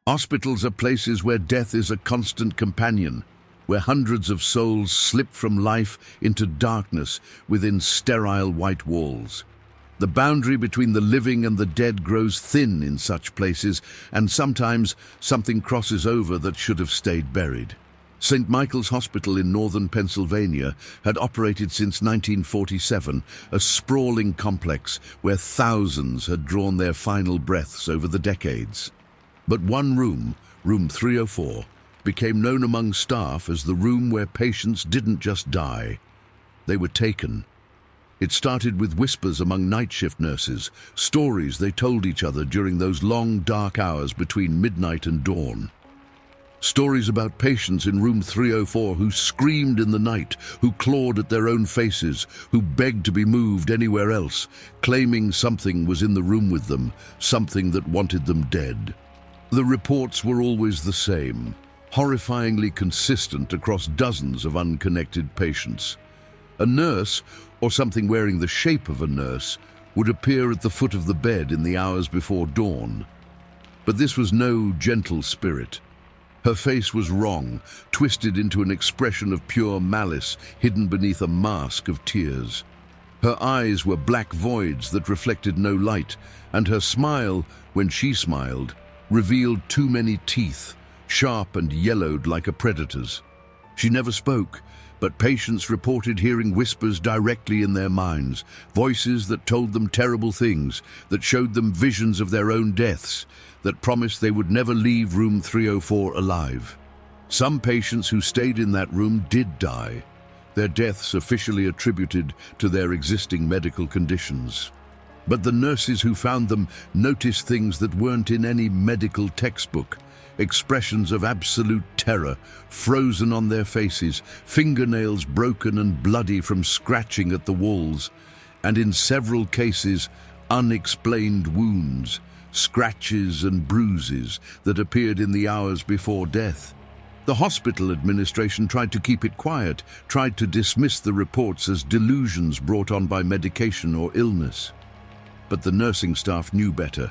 Hospitals are places where death is a constant companion, where hundreds of souls slip from life into darkness within sterile white walls. The boundary between the living and the dead grows thin in such places, and sometimes something crosses over that should have stayed buried. St. Michael's Hospital in northern Pennsylvania had operated since 1947, a sprawling complex where thousands had drawn their final breaths over the decades. But one room, room 304, became known among staff as the room where patients didn't just die, they were taken. It started with whispers among night shift nurses, stories they told each other during those long, dark hours between midnight and dawn. Stories about patients in room 304 who screamed in the night, who clawed at their own faces, who begged to be moved anywhere else, claiming something was in the room with them, something that wanted them dead. The reports were always the same, horrifyingly consistent across dozens of unconnected patients. A nurse, or something wearing the shape of a nurse, would appear at the foot of the bed in the hours before dawn. But this was no gentle spirit. Her face was wrong, twisted into an expression of pure malice hidden beneath a mask of tears. Her eyes were black voids that reflected no light, and her smile, when she smiled, revealed too many teeth, sharp and yellowed like a predator's. She never spoke, but patients reported hearing whispers directly in their minds, voices that told them terrible things, that showed them visions of their own deaths, that promised they would never leave room 304 alive. Some patients who stayed in that room did die, their deaths officially attributed to their existing medical conditions. But the nurses who found them noticed things that weren't in any medical textbook. Expressions of absolute terror, frozen on their faces, fingernails broken and bloody from scratching at the walls, and in several cases, unexplained wounds, scratches and bruises that appeared in the hours before death. The hospital administration tried to keep it quiet, tried to dismiss the reports as delusions brought on by medication or illness. But the nursing staff knew better.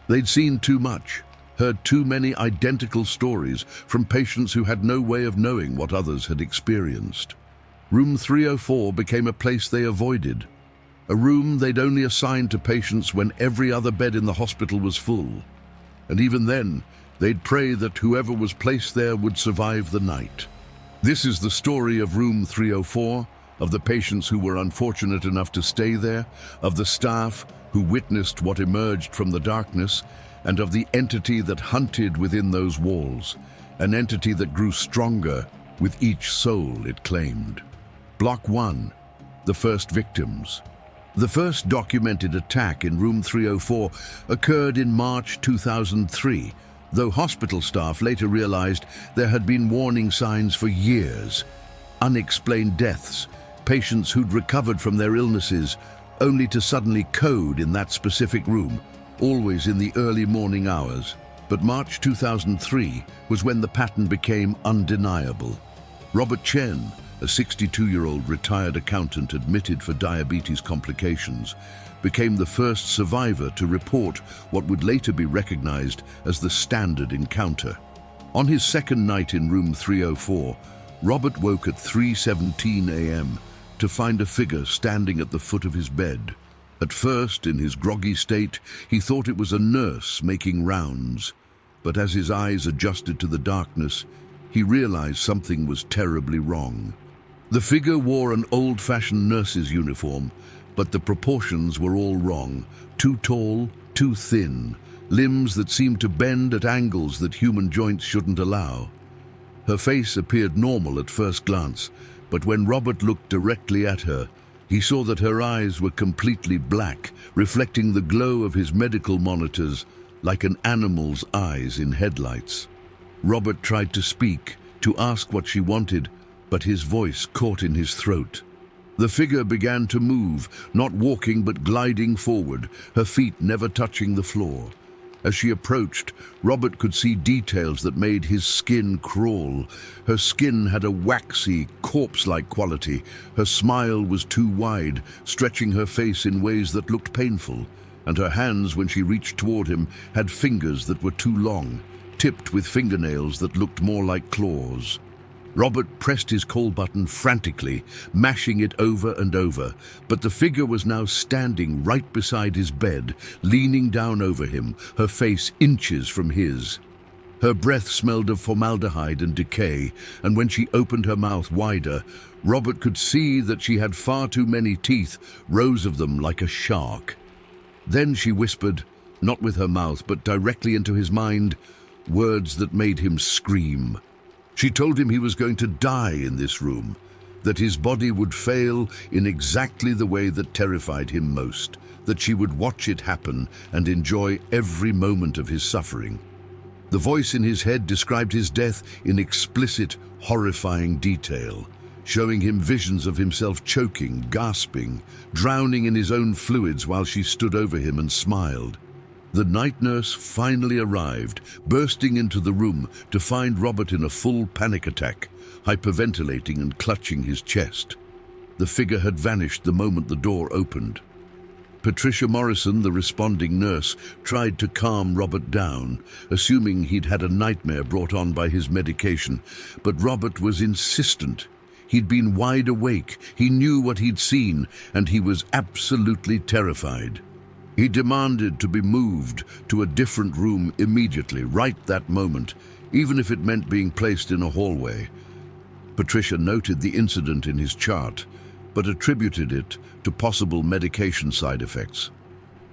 They'd seen too much, heard too many identical stories from patients who had no way of knowing what others had experienced. Room 304 became a place they avoided, a room they'd only assigned to patients when every other bed in the hospital was full. And even then, they'd pray that whoever was placed there would survive the night. This is the story of room 304, of the patients who were unfortunate enough to stay there, of the staff who witnessed what emerged from the darkness, and of the entity that hunted within those walls, an entity that grew stronger with each soul it claimed. Block 1, the first victims. The first documented attack in room 304 occurred in March 2003, though hospital staff later realized there had been warning signs for years. Unexplained deaths, patients who'd recovered from their illnesses, only to suddenly code in that specific room, always in the early morning hours. But March 2003 was when the pattern became undeniable. Robert Chen, a 62-year-old retired accountant admitted for diabetes complications, became the first survivor to report what would later be recognized as the standard encounter. On his second night in room 304, Robert woke at 3:17 a.m. to find a figure standing at the foot of his bed. At first, in his groggy state, he thought it was a nurse making rounds, but as his eyes adjusted to the darkness, he realized something was terribly wrong. The figure wore an old-fashioned nurse's uniform, but the proportions were all wrong. Too tall, too thin, limbs that seemed to bend at angles that human joints shouldn't allow. Her face appeared normal at first glance, but when Robert looked directly at her, he saw that her eyes were completely black, reflecting the glow of his medical monitors like an animal's eyes in headlights. Robert tried to speak, to ask what she wanted, but his voice caught in his throat. The figure began to move, not walking but gliding forward, her feet never touching the floor. As she approached, Robert could see details that made his skin crawl. Her skin had a waxy, corpse-like quality. Her smile was too wide, stretching her face in ways that looked painful, and her hands, when she reached toward him, had fingers that were too long, tipped with fingernails that looked more like claws. Robert pressed his call button frantically, mashing it over and over, but the figure was now standing right beside his bed, leaning down over him, her face inches from his. Her breath smelled of formaldehyde and decay, and when she opened her mouth wider, Robert could see that she had far too many teeth, rows of them like a shark. Then she whispered, not with her mouth but directly into his mind, words that made him scream. She told him he was going to die in this room, that his body would fail in exactly the way that terrified him most, that she would watch it happen and enjoy every moment of his suffering. The voice in his head described his death in explicit, horrifying detail, showing him visions of himself choking, gasping, drowning in his own fluids while she stood over him and smiled. The night nurse finally arrived, bursting into the room to find Robert in a full panic attack, hyperventilating and clutching his chest. The figure had vanished the moment the door opened. Patricia Morrison, the responding nurse, tried to calm Robert down, assuming he'd had a nightmare brought on by his medication, but Robert was insistent. He'd been wide awake, he knew what he'd seen, and he was absolutely terrified. He demanded to be moved to a different room immediately, right that moment, even if it meant being placed in a hallway. Patricia noted the incident in his chart, but attributed it to possible medication side effects.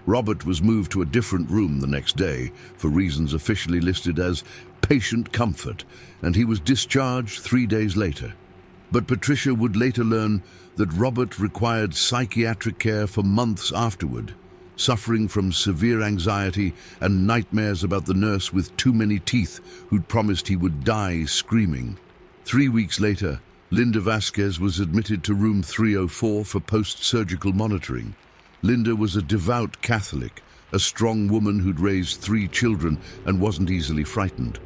Robert was moved to a different room the next day, for reasons officially listed as patient comfort, and he was discharged 3 days later. But Patricia would later learn that Robert required psychiatric care for months afterward, suffering from severe anxiety and nightmares about the nurse with too many teeth who'd promised he would die screaming. 3 weeks later, Linda Vasquez was admitted to room 304 for post-surgical monitoring. Linda was a devout Catholic, a strong woman who'd raised 3 children and wasn't easily frightened.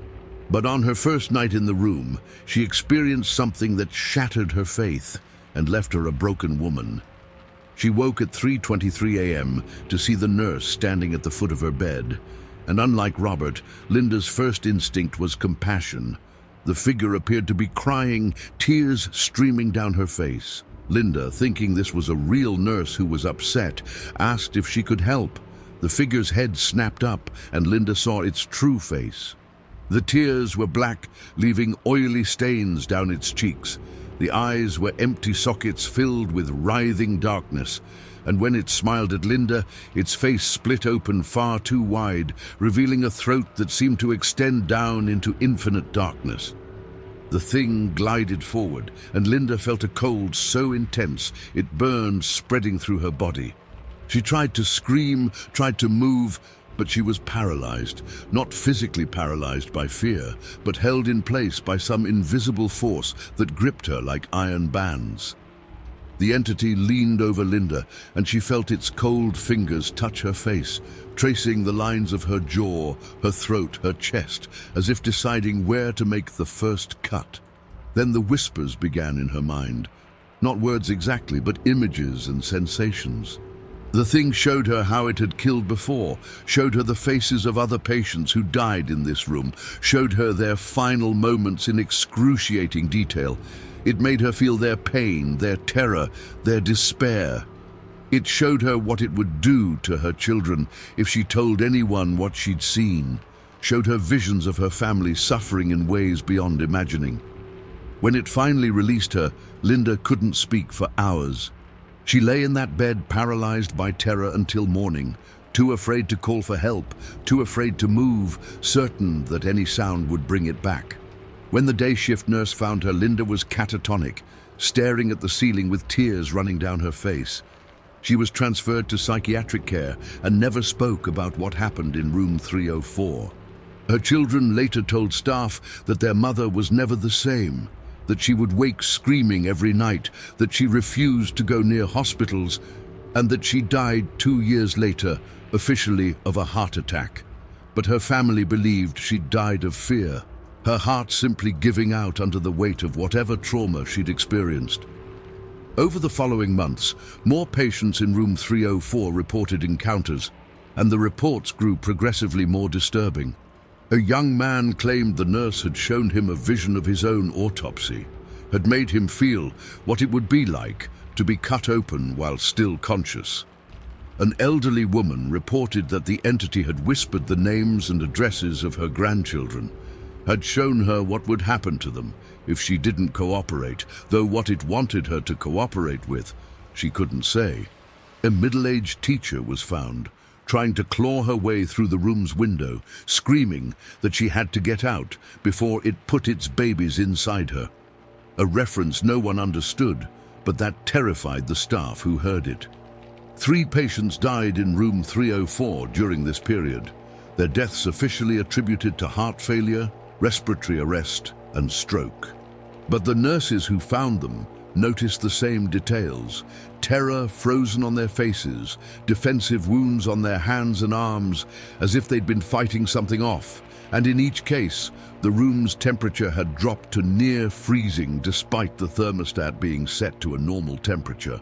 But on her first night in the room, she experienced something that shattered her faith and left her a broken woman. She woke at 3:23 a.m. to see the nurse standing at the foot of her bed, and unlike Robert, Linda's first instinct was compassion. The figure appeared to be crying, tears streaming down her face. Linda, thinking this was a real nurse who was upset, asked if she could help. The figure's head snapped up, and Linda saw its true face. The tears were black, leaving oily stains down its cheeks. The eyes were empty sockets filled with writhing darkness, and when it smiled at Linda, its face split open far too wide, revealing a throat that seemed to extend down into infinite darkness. The thing glided forward, and Linda felt a cold so intense it burned, spreading through her body. She tried to scream, tried to move, but she was paralyzed, not physically paralyzed by fear, but held in place by some invisible force that gripped her like iron bands. The entity leaned over Linda, and she felt its cold fingers touch her face, tracing the lines of her jaw, her throat, her chest, as if deciding where to make the first cut. Then the whispers began in her mind, not words exactly, but images and sensations. The thing showed her how it had killed before, showed her the faces of other patients who died in this room, showed her their final moments in excruciating detail. It made her feel their pain, their terror, their despair. It showed her what it would do to her children if she told anyone what she'd seen, showed her visions of her family suffering in ways beyond imagining. When it finally released her, Linda couldn't speak for hours. She lay in that bed paralyzed by terror until morning, too afraid to call for help, too afraid to move, certain that any sound would bring it back. When the day shift nurse found her, Linda was catatonic, staring at the ceiling with tears running down her face. She was transferred to psychiatric care and never spoke about what happened in room 304. Her children later told staff that their mother was never the same, that she would wake screaming every night, that she refused to go near hospitals, and that she died 2 years later, officially of a heart attack. But her family believed she died of fear, her heart simply giving out under the weight of whatever trauma she'd experienced. Over the following months, more patients in room 304 reported encounters, and the reports grew progressively more disturbing. A young man claimed the nurse had shown him a vision of his own autopsy, had made him feel what it would be like to be cut open while still conscious. An elderly woman reported that the entity had whispered the names and addresses of her grandchildren, had shown her what would happen to them if she didn't cooperate, though what it wanted her to cooperate with, she couldn't say. A middle-aged teacher was found, trying to claw her way through the room's window, screaming that she had to get out before it put its babies inside her. A reference no one understood, but that terrified the staff who heard it. 3 patients died in room 304 during this period, their deaths officially attributed to heart failure, respiratory arrest, and stroke. But the nurses who found them noticed the same details: terror frozen on their faces, defensive wounds on their hands and arms, as if they'd been fighting something off. And in each case, the room's temperature had dropped to near freezing despite the thermostat being set to a normal temperature.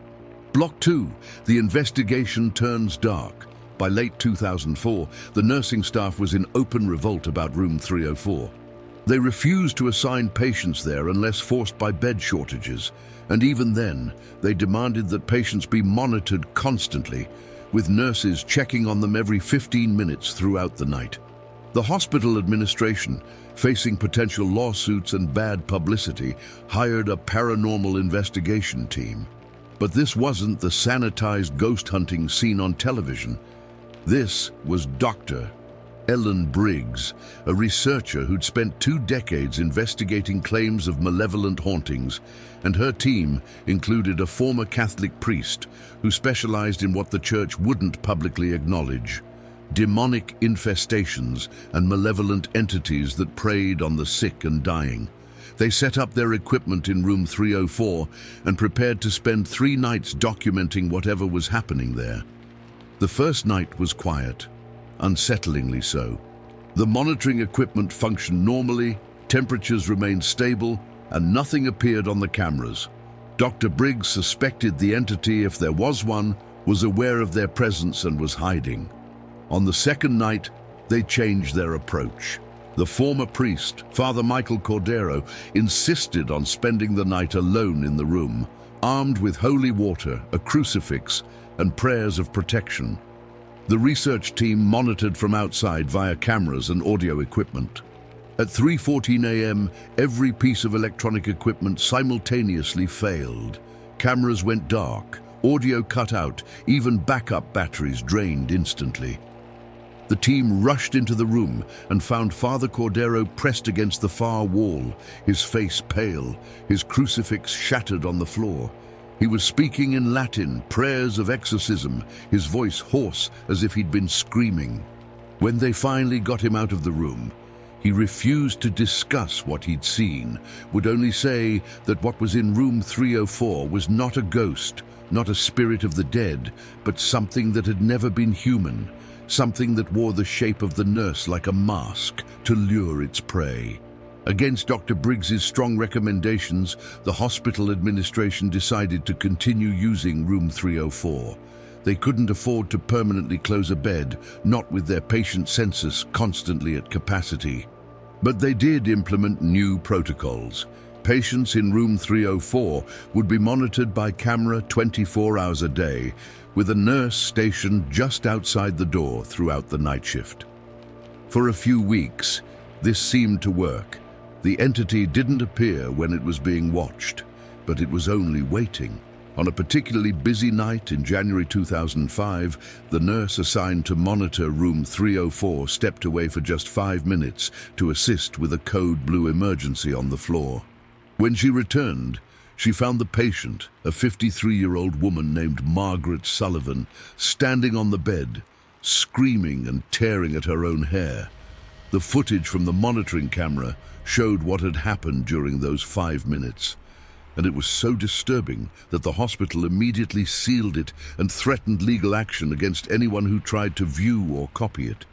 Block 2, the investigation turns dark. By late 2004, the nursing staff was in open revolt about room 304. They refused to assign patients there unless forced by bed shortages, and even then, they demanded that patients be monitored constantly, with nurses checking on them every 15 minutes throughout the night. The hospital administration, facing potential lawsuits and bad publicity, hired a paranormal investigation team. But this wasn't the sanitized ghost hunting seen on television. This was Dr. Ellen Briggs, a researcher who'd spent 2 decades investigating claims of malevolent hauntings, and her team included a former Catholic priest who specialized in what the church wouldn't publicly acknowledge: demonic infestations and malevolent entities that preyed on the sick and dying. They set up their equipment in room 304 and prepared to spend 3 nights documenting whatever was happening there. The first night was quiet, unsettlingly so. The monitoring equipment functioned normally, temperatures remained stable, and nothing appeared on the cameras. Dr. Briggs suspected the entity, if there was one, was aware of their presence and was hiding. On the second night, they changed their approach. The former priest, Father Michael Cordero, insisted on spending the night alone in the room, armed with holy water, a crucifix, and prayers of protection. The research team monitored from outside via cameras and audio equipment. At 3:14 a.m., every piece of electronic equipment simultaneously failed. Cameras went dark, audio cut out, even backup batteries drained instantly. The team rushed into the room and found Father Cordero pressed against the far wall, his face pale, his crucifix shattered on the floor. He was speaking in Latin, prayers of exorcism, his voice hoarse as if he'd been screaming. When they finally got him out of the room, he refused to discuss what he'd seen, would only say that what was in room 304 was not a ghost, not a spirit of the dead, but something that had never been human, something that wore the shape of the nurse like a mask to lure its prey. Against Dr. Briggs's strong recommendations, the hospital administration decided to continue using room 304. They couldn't afford to permanently close a bed, not with their patient census constantly at capacity. But they did implement new protocols. Patients in room 304 would be monitored by camera 24 hours a day, with a nurse stationed just outside the door throughout the night shift. For a few weeks, this seemed to work. The entity didn't appear when it was being watched, but it was only waiting. On a particularly busy night in January 2005, the nurse assigned to monitor room 304 stepped away for just 5 minutes to assist with a code blue emergency on the floor. When she returned, she found the patient, a 53-year-old woman named Margaret Sullivan, standing on the bed, screaming and tearing at her own hair. The footage from the monitoring camera showed what had happened during those 5 minutes, and it was so disturbing that the hospital immediately sealed it and threatened legal action against anyone who tried to view or copy it.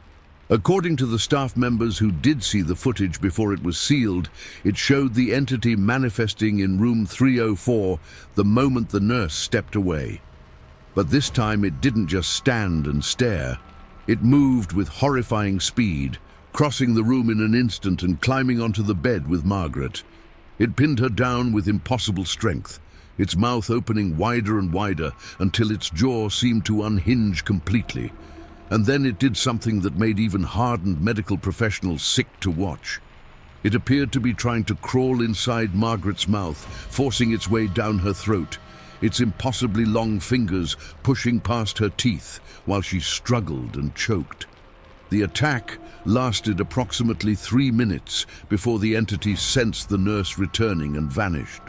According to the staff members who did see the footage before it was sealed, it showed the entity manifesting in room 304 the moment the nurse stepped away. But this time it didn't just stand and stare. It moved with horrifying speed, crossing the room in an instant and climbing onto the bed with Margaret. It pinned her down with impossible strength, its mouth opening wider and wider until its jaw seemed to unhinge completely. And then it did something that made even hardened medical professionals sick to watch. It appeared to be trying to crawl inside Margaret's mouth, forcing its way down her throat, its impossibly long fingers pushing past her teeth while she struggled and choked. The attack lasted approximately 3 minutes before the entity sensed the nurse returning and vanished.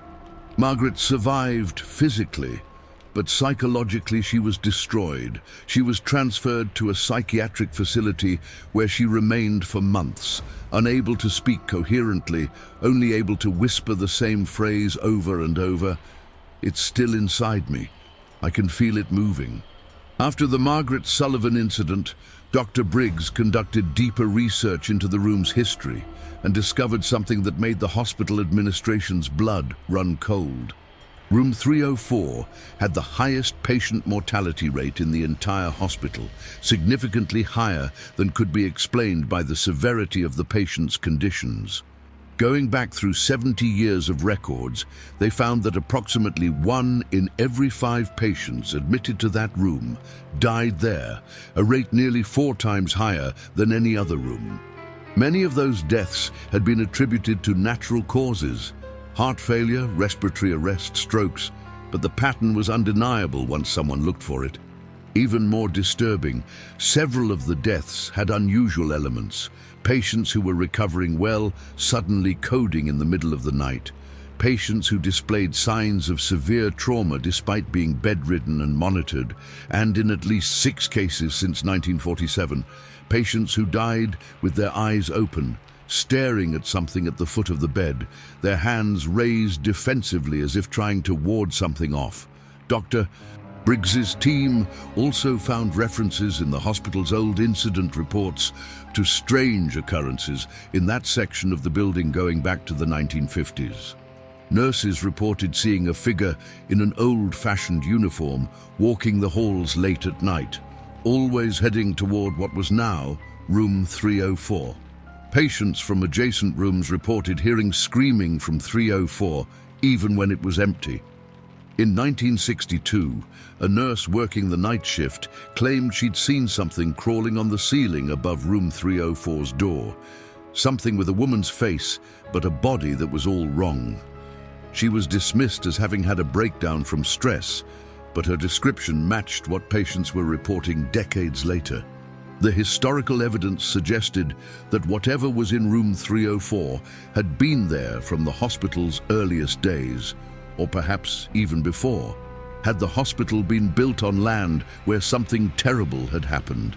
Margaret survived physically, but psychologically she was destroyed. She was transferred to a psychiatric facility where she remained for months, unable to speak coherently, only able to whisper the same phrase over and over. "It's still inside me. I can feel it moving." After the Margaret Sullivan incident, Dr. Briggs conducted deeper research into the room's history and discovered something that made the hospital administration's blood run cold. Room 304 had the highest patient mortality rate in the entire hospital, significantly higher than could be explained by the severity of the patient's conditions. Going back through 70 years of records, they found that approximately 1 in every 5 patients admitted to that room died there, a rate nearly 4 times higher than any other room. Many of those deaths had been attributed to natural causes: heart failure, respiratory arrest, strokes, but the pattern was undeniable once someone looked for it. Even more disturbing, several of the deaths had unusual elements. Patients who were recovering well, suddenly coding in the middle of the night. Patients who displayed signs of severe trauma despite being bedridden and monitored, and in at least 6 cases since 1947, patients who died with their eyes open, staring at something at the foot of the bed, their hands raised defensively as if trying to ward something off. Dr. Briggs's team also found references in the hospital's old incident reports to strange occurrences in that section of the building going back to the 1950s. Nurses reported seeing a figure in an old-fashioned uniform walking the halls late at night, always heading toward what was now room 304. Patients from adjacent rooms reported hearing screaming from 304, even when it was empty. In 1962, a nurse working the night shift claimed she'd seen something crawling on the ceiling above room 304's door. Something with a woman's face, but a body that was all wrong. She was dismissed as having had a breakdown from stress, but her description matched what patients were reporting decades later. The historical evidence suggested that whatever was in room 304 had been there from the hospital's earliest days, or perhaps even before. Had the hospital been built on land where something terrible had happened?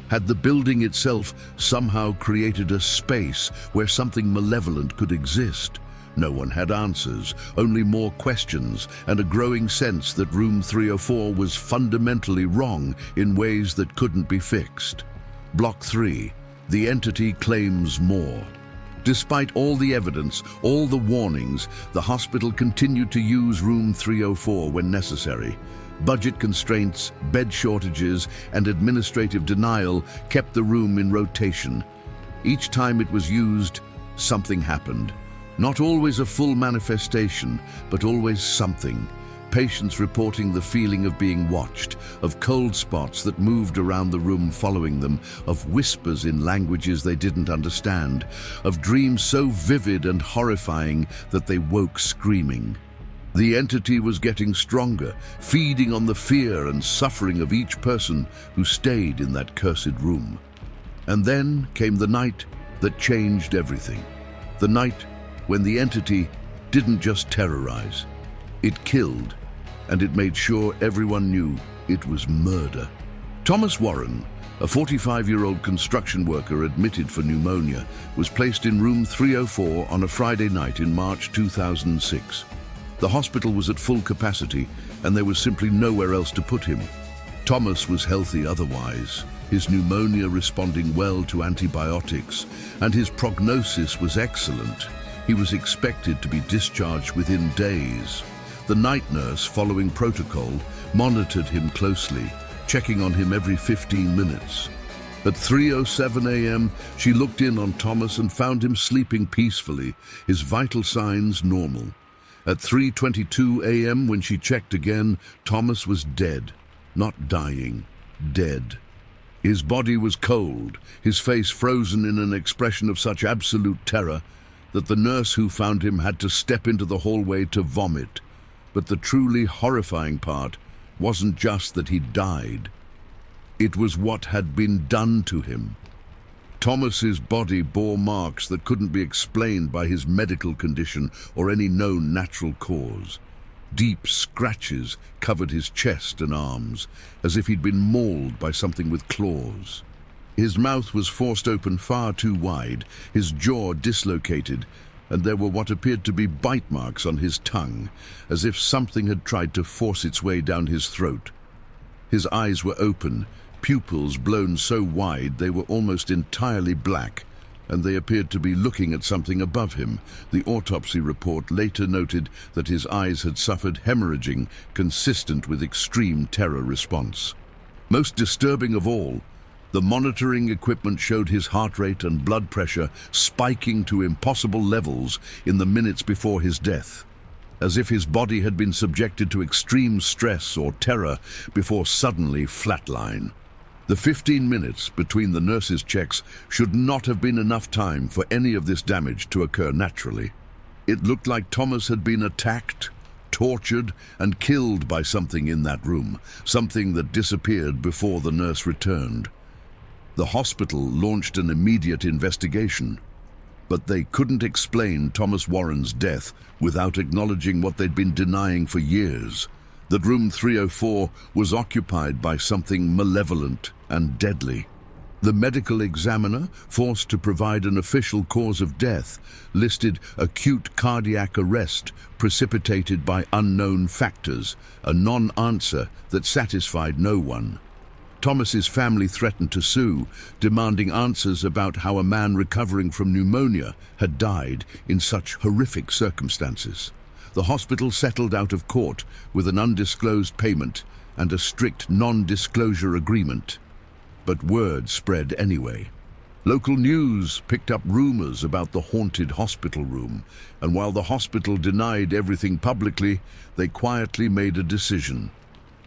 Had the building itself somehow created a space where something malevolent could exist? No one had answers, only more questions and a growing sense that room 304 was fundamentally wrong in ways that couldn't be fixed. Block 3. The entity claims more. Despite all the evidence, all the warnings, the hospital continued to use room 304 when necessary. Budget constraints, bed shortages, and administrative denial kept the room in rotation. Each time it was used, something happened. Not always a full manifestation, but always something. Patients reporting the feeling of being watched, of cold spots that moved around the room following them, of whispers in languages they didn't understand, of dreams so vivid and horrifying that they woke screaming. The entity was getting stronger, feeding on the fear and suffering of each person who stayed in that cursed room. And then came the night that changed everything. The night when the entity didn't just terrorize, it killed, and it made sure everyone knew it was murder. Thomas Warren, a 45-year-old construction worker admitted for pneumonia, was placed in room 304 on a Friday night in March 2006. The hospital was at full capacity, and there was simply nowhere else to put him. Thomas was healthy otherwise, his pneumonia responding well to antibiotics, and his prognosis was excellent. He was expected to be discharged within days. The night nurse, following protocol, monitored him closely, checking on him every 15 minutes. At 3:07 a.m., she looked in on Thomas and found him sleeping peacefully, his vital signs normal. At 3:22 a.m., when she checked again, Thomas was dead. Not dying, dead. His body was cold, his face frozen in an expression of such absolute terror that the nurse who found him had to step into the hallway to vomit. But the truly horrifying part wasn't just that he died. It was what had been done to him. Thomas's body bore marks that couldn't be explained by his medical condition or any known natural cause. Deep scratches covered his chest and arms, as if he'd been mauled by something with claws. His mouth was forced open far too wide, his jaw dislocated, and there were what appeared to be bite marks on his tongue, as if something had tried to force its way down his throat. His eyes were open, pupils blown so wide they were almost entirely black, and they appeared to be looking at something above him. The autopsy report later noted that his eyes had suffered hemorrhaging consistent with extreme terror response. Most disturbing of all, the monitoring equipment showed his heart rate and blood pressure spiking to impossible levels in the minutes before his death, as if his body had been subjected to extreme stress or terror before suddenly flatline. The 15 minutes between the nurse's checks should not have been enough time for any of this damage to occur naturally. It looked like Thomas had been attacked, tortured, and killed by something in that room, something that disappeared before the nurse returned. The hospital launched an immediate investigation, but they couldn't explain Thomas Warren's death without acknowledging what they'd been denying for years, that room 304 was occupied by something malevolent and deadly. The medical examiner, forced to provide an official cause of death, listed acute cardiac arrest precipitated by unknown factors, a non-answer that satisfied no one. Thomas's family threatened to sue, demanding answers about how a man recovering from pneumonia had died in such horrific circumstances. The hospital settled out of court with an undisclosed payment and a strict non-disclosure agreement. But word spread anyway. Local news picked up rumors about the haunted hospital room, and while the hospital denied everything publicly, they quietly made a decision.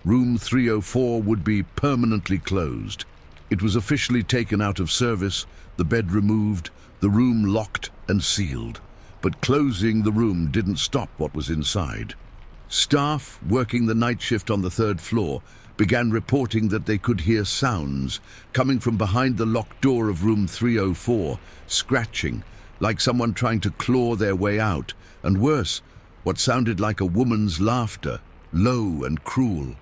Room 304 would be permanently closed. It was officially taken out of service, the bed removed, the room locked and sealed. But closing the room didn't stop what was inside. Staff working the night shift on the 3rd floor began reporting that they could hear sounds coming from behind the locked door of room 304, scratching, like someone trying to claw their way out, and worse, what sounded like a woman's laughter, low and cruel.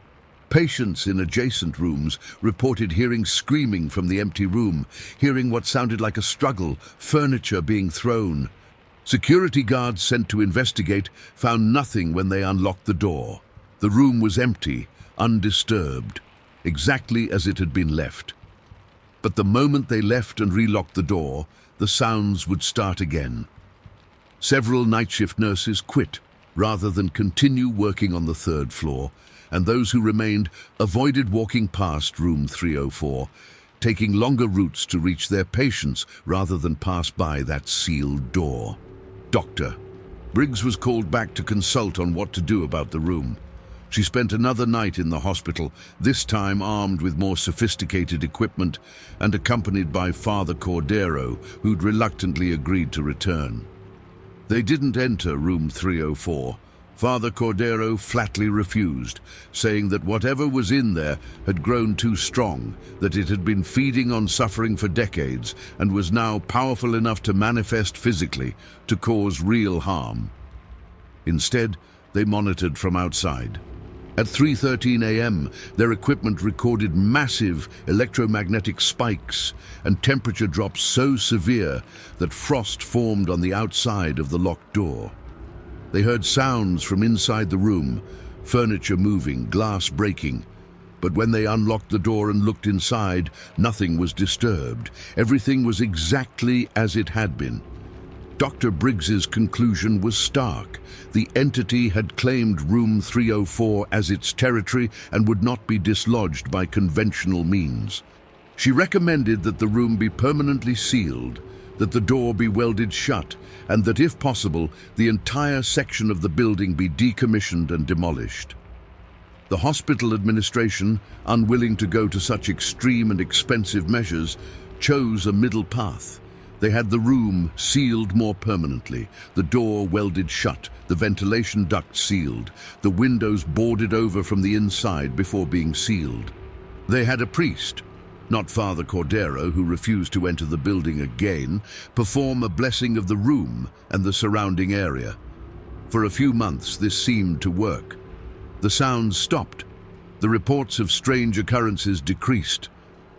Patients in adjacent rooms reported hearing screaming from the empty room, hearing what sounded like a struggle, furniture being thrown. Security guards sent to investigate found nothing when they unlocked the door. The room was empty, undisturbed, exactly as it had been left. But the moment they left and relocked the door, the sounds would start again. Several night shift nurses quit rather than continue working on the 3rd floor, and those who remained avoided walking past room 304, taking longer routes to reach their patients rather than pass by that sealed door. Doctor Briggs was called back to consult on what to do about the room. She spent another night in the hospital, this time armed with more sophisticated equipment and accompanied by Father Cordero, who'd reluctantly agreed to return. They didn't enter room 304. Father Cordero flatly refused, saying that whatever was in there had grown too strong, that it had been feeding on suffering for decades and was now powerful enough to manifest physically, to cause real harm. Instead, they monitored from outside. At 3:13 a.m., their equipment recorded massive electromagnetic spikes and temperature drops so severe that frost formed on the outside of the locked door. They heard sounds from inside the room, furniture moving, glass breaking. But when they unlocked the door and looked inside, nothing was disturbed. Everything was exactly as it had been. Dr. Briggs's conclusion was stark. The entity had claimed room 304 as its territory and would not be dislodged by conventional means. She recommended that the room be permanently sealed, that the door be welded shut, and that, if possible, the entire section of the building be decommissioned and demolished. The hospital administration, unwilling to go to such extreme and expensive measures, chose a middle path. They had the room sealed more permanently, the door welded shut, the ventilation ducts sealed, the windows boarded over from the inside before being sealed. They had a priest, not Father Cordero, who refused to enter the building again, perform a blessing of the room and the surrounding area. For a few months this seemed to work. The sounds stopped. The reports of strange occurrences decreased,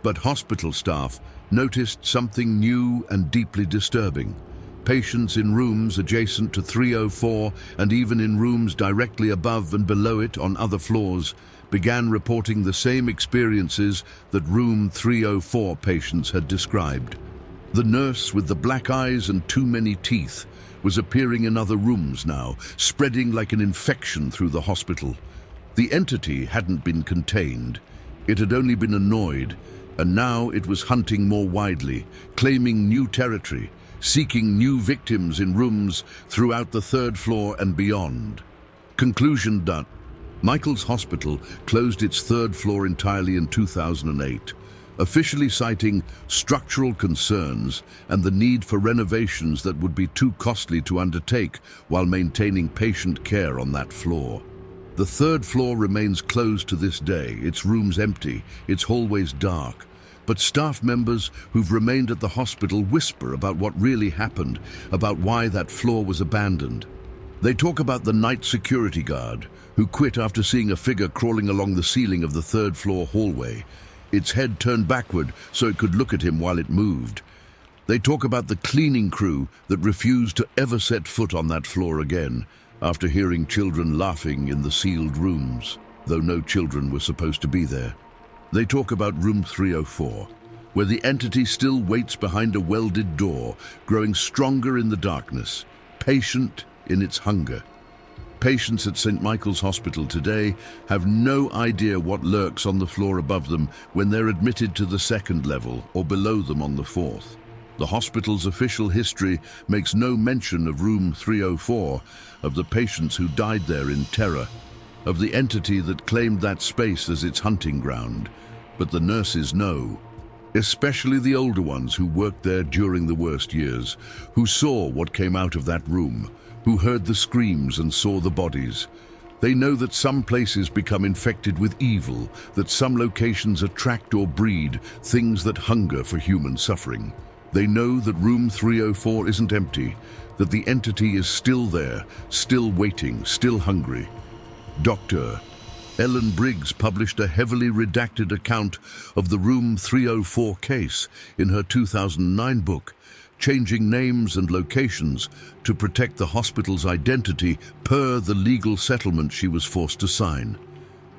but hospital staff noticed something new and deeply disturbing. Patients in rooms adjacent to 304 and even in rooms directly above and below it on other floors began reporting the same experiences that room 304 patients had described. The nurse with the black eyes and too many teeth was appearing in other rooms now, spreading like an infection through the hospital. The entity hadn't been contained. It had only been annoyed, and now it was hunting more widely, claiming new territory, seeking new victims in rooms throughout the 3rd floor and beyond. Conclusion done. Michael's Hospital closed its 3rd floor entirely in 2008, officially citing structural concerns and the need for renovations that would be too costly to undertake while maintaining patient care on that floor. The 3rd floor remains closed to this day, its rooms empty, its hallways dark. But staff members who've remained at the hospital whisper about what really happened, about why that floor was abandoned. They talk about the night security guard who quit after seeing a figure crawling along the ceiling of the 3rd floor hallway, its head turned backward so it could look at him while it moved. They talk about the cleaning crew that refused to ever set foot on that floor again after hearing children laughing in the sealed rooms, though no children were supposed to be there. They talk about room 304, where the entity still waits behind a welded door, growing stronger in the darkness, patient in its hunger. Patients at St. Michael's Hospital today have no idea what lurks on the floor above them when they're admitted to the 2nd level or below them on the 4th. The hospital's official history makes no mention of room 304, of the patients who died there in terror, of the entity that claimed that space as its hunting ground. But the nurses know, especially the older ones who worked there during the worst years, who saw what came out of that room, who heard the screams and saw the bodies. They know that some places become infected with evil, that some locations attract or breed things that hunger for human suffering. They know that room 304 isn't empty, that the entity is still there, still waiting, still hungry. Dr. Ellen Briggs published a heavily redacted account of the room 304 case in her 2009 book, changing names and locations to protect the hospital's identity per the legal settlement she was forced to sign.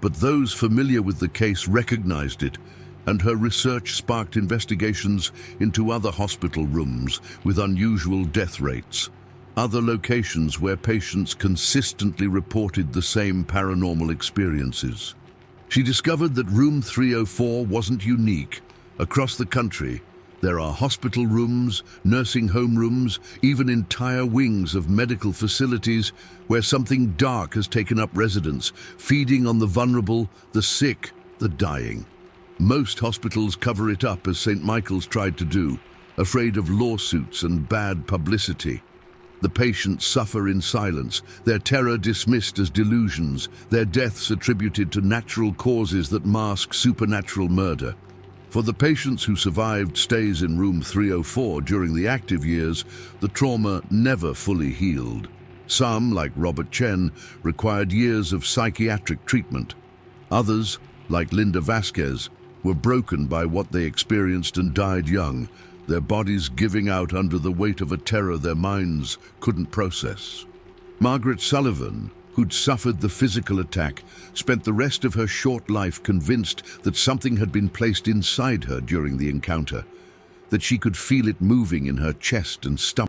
But those familiar with the case recognized it, and her research sparked investigations into other hospital rooms with unusual death rates, other locations where patients consistently reported the same paranormal experiences. She discovered that room 304 wasn't unique. Across the country, there are hospital rooms, nursing home rooms, even entire wings of medical facilities where something dark has taken up residence, feeding on the vulnerable, the sick, the dying. Most hospitals cover it up, as St. Michael's tried to do, afraid of lawsuits and bad publicity. The patients suffer in silence, their terror dismissed as delusions, their deaths attributed to natural causes that mask supernatural murder. For the patients who survived stays in room 304 during the active years, the trauma never fully healed. Some, like Robert Chen, required years of psychiatric treatment. Others, like Linda Vasquez, were broken by what they experienced and died young, their bodies giving out under the weight of a terror their minds couldn't process. Margaret Sullivan, who'd suffered the physical attack, spent the rest of her short life convinced that something had been placed inside her during the encounter, that she could feel it moving in her chest and stomach.